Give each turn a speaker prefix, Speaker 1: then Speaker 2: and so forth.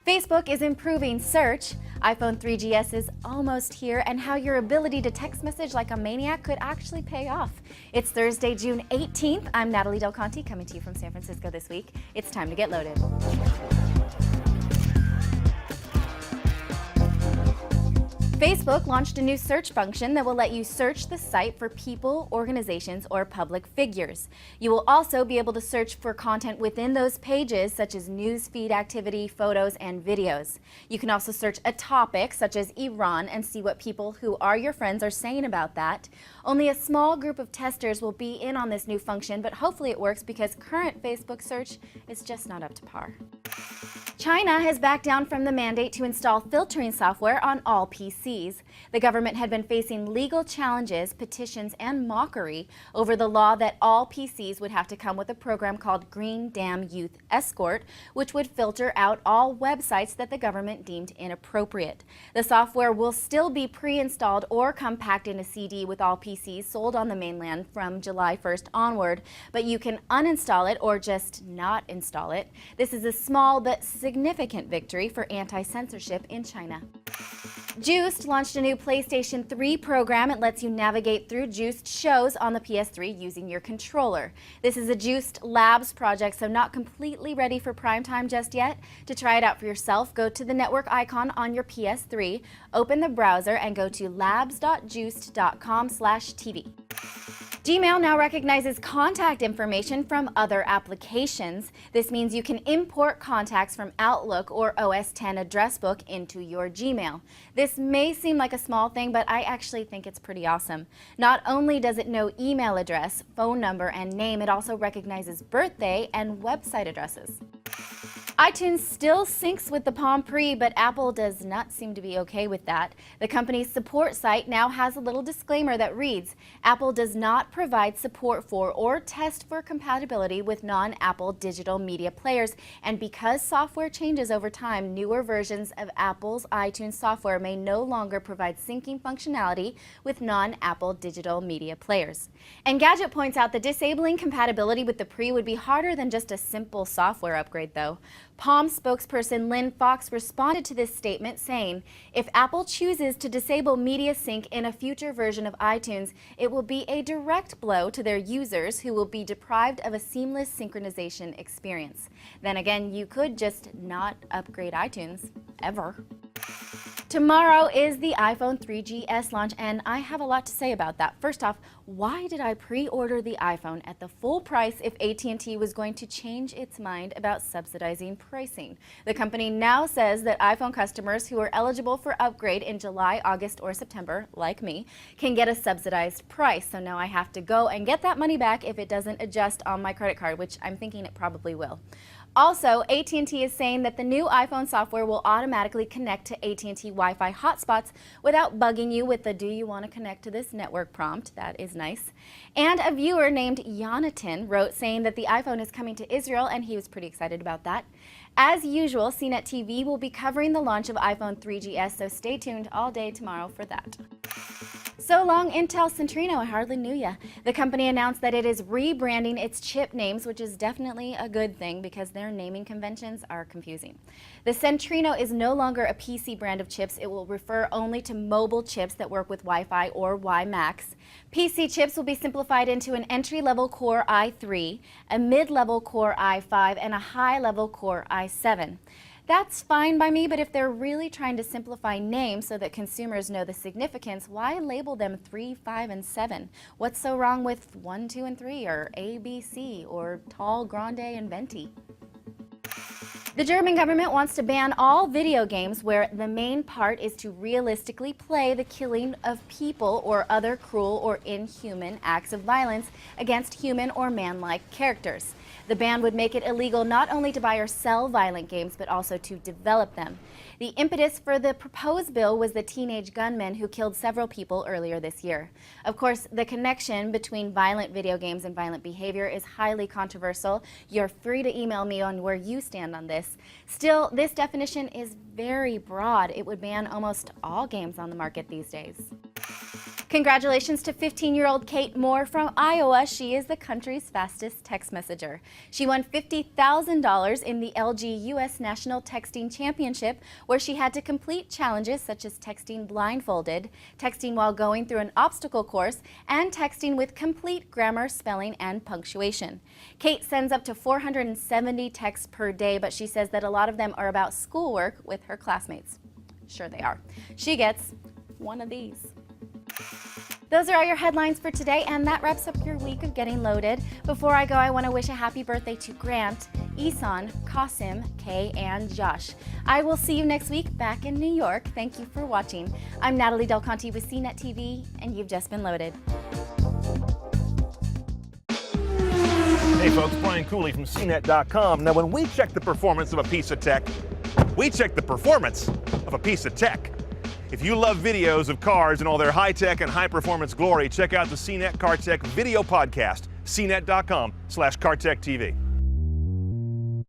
Speaker 1: Facebook is improving search. iPhone 3GS is almost here, and how your ability to text message like a maniac could actually pay off. It's Thursday, June 18th. I'm Natalie Del Conte, coming to you from San Francisco this week. It's time to get loaded. Facebook launched a new search function that will let you search the site for people, organizations, or public figures. You will also be able to search for content within those pages, such as news feed activity, photos, and videos. You can also search a topic, such as Iran, and see what people who are your friends are saying about that. Only a small group of testers will be in on this new function, but hopefully it works because current Facebook search is just not up to par. China has backed down from the mandate to install filtering software on all PCs. The government had been facing legal challenges, petitions, and mockery over the law that all PCs would have to come with a program called Green Dam Youth Escort, which would filter out all websites that the government deemed inappropriate. The software will still be pre-installed or come packed in a CD with all PCs sold on the mainland from July 1st onward, but you can uninstall it or just not install it. This is a small but significant victory for anti-censorship in China. Juiced launched a new PlayStation 3 program. It lets you navigate through Juiced shows on the PS3 using your controller. This is a Juiced Labs project, so not completely ready for prime time just yet. To try it out for yourself, go to the network icon on your PS3, open the browser, and go to labs.juiced.com/TV. Gmail now recognizes contact information from other applications. This means you can import contacts from Outlook or OS X address book into your Gmail. This may seem like a small thing, but I actually think it's pretty awesome. Not only does it know email address, phone number, and name, it also recognizes birthday and website addresses. iTunes still syncs with the Palm Pre, but Apple does not seem to be okay with that. The company's support site now has a little disclaimer that reads, Apple does not provide support for or test for compatibility with non-Apple digital media players, and because software changes over time, newer versions of Apple's iTunes software may no longer provide syncing functionality with non-Apple digital media players. Engadget points out that disabling compatibility with the Pre would be harder than just a simple software upgrade, though. Palm spokesperson Lynn Fox responded to this statement saying, if Apple chooses to disable media sync in a future version of iTunes, it will be a direct blow to their users who will be deprived of a seamless synchronization experience. Then again, you could just not upgrade iTunes, ever. Tomorrow is the iPhone 3GS launch, and I have a lot to say about that. First off, why did I pre-order the iPhone at the full price if AT&T was going to change its mind about subsidizing pricing? The company now says that iPhone customers who are eligible for upgrade in July, August, or September, like me, can get a subsidized price. So now I have to go and get that money back if it doesn't adjust on my credit card, which I'm thinking it probably will. Also, AT&T is saying that the new iPhone software will automatically connect to AT&T Wi-Fi hotspots without bugging you with the "Do you want to connect to this network?" prompt. That is nice. And a viewer named Yonatan wrote saying that the iPhone is coming to Israel, and he was pretty excited about that. As usual, CNET TV will be covering the launch of iPhone 3GS, so stay tuned all day tomorrow for that. So long, Intel Centrino, I hardly knew ya. The company announced that it is rebranding its chip names, which is definitely a good thing because their naming conventions are confusing. The Centrino is no longer a PC brand of chips. It will refer only to mobile chips that work with Wi-Fi or WiMAX. PC chips will be simplified into an entry-level Core i3, a mid-level Core i5, and a high-level Core i7. That's fine by me, but if they're really trying to simplify names so that consumers know the significance, why label them 3, 5, and 7? What's so wrong with 1, 2, and 3, or A, B, C, or Tall, Grande, and Venti? The German government wants to ban all video games where the main part is to realistically play the killing of people or other cruel or inhuman acts of violence against human or man-like characters. The ban would make it illegal not only to buy or sell violent games, but also to develop them. The impetus for the proposed bill was the teenage gunman who killed several people earlier this year. Of course, the connection between violent video games and violent behavior is highly controversial. You're free to email me on where you stand on this. Still, this definition is very broad. It would ban almost all games on the market these days. Congratulations to 15-year-old Kate Moore from Iowa. She is the country's fastest text messenger. She won $50,000 in the LG U.S. National Texting Championship, where she had to complete challenges such as texting blindfolded, texting while going through an obstacle course, and texting with complete grammar, spelling, and punctuation. Kate sends up to 470 texts per day, but she says that a lot of them are about schoolwork with her classmates. Sure they are. She gets one of these. Those are all your headlines for today, and that wraps up your week of getting loaded. Before I go, I want to wish a happy birthday to Grant, Isan, Qasim, Kay, and Josh. I will see you next week back in New York. Thank you for watching. I'm Natalie Del Conte with CNET TV, and you've just been loaded.
Speaker 2: Hey folks, Brian Cooley from CNET.com. Now when we check the performance of a piece of tech, we check the performance of a piece of tech. If you love videos of cars and all their high-tech and high-performance glory, check out the CNET Car Tech video podcast, cnet.com/CarTechTV.